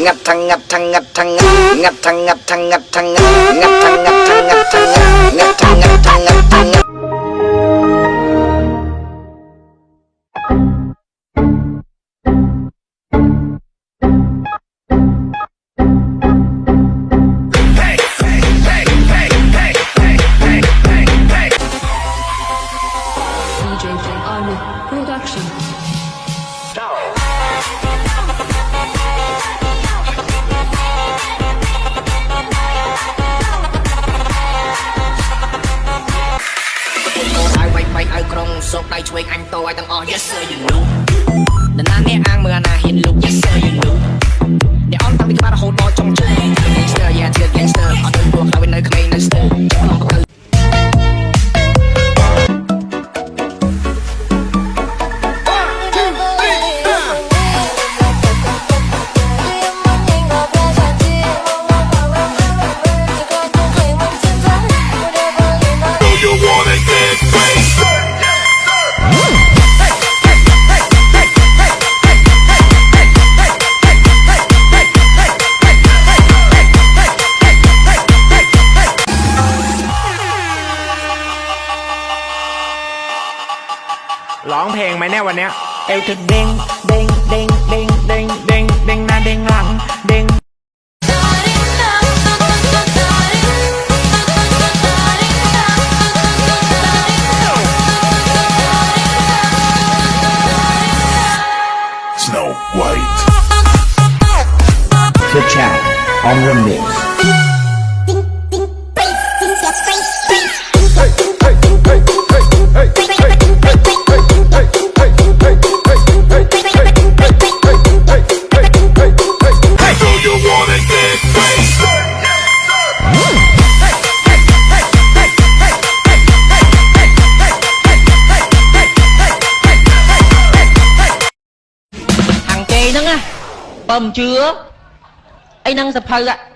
งัดทั้งงัดทั้งงัดทั้งงัดทั้งงัดทั้งงัดทั้งงัดทั้งงัดทั้งงัดทั้งงัดทั้งงัดทั้งงัดทั้งงัดสกได้ช่วยอันโตไอ้ตั้งอ๋อ yes sir you know เดินหน้าเนี่ยอ้างเมื่อนาเห็นลูก yes sir you know เดี๋ยวอ้อมตั้งที่กระบะโหดบอจงเจอ gangster yeah เถื่อน gangster เอาเดินตัวเขาเป็นเนยขมิ้นเนยสเตอร์จะลองกับเธอร้องเพลงไหมเนี่ยวันเนี้ยเอวจะเด้งเด้งเด้งเด้งเด้งเด้งเด้งหน้าเด้งหลังเด้งSnow White The Chat on Remix Thằng chê nó á bơm chưa ấy năng sập hơi ạ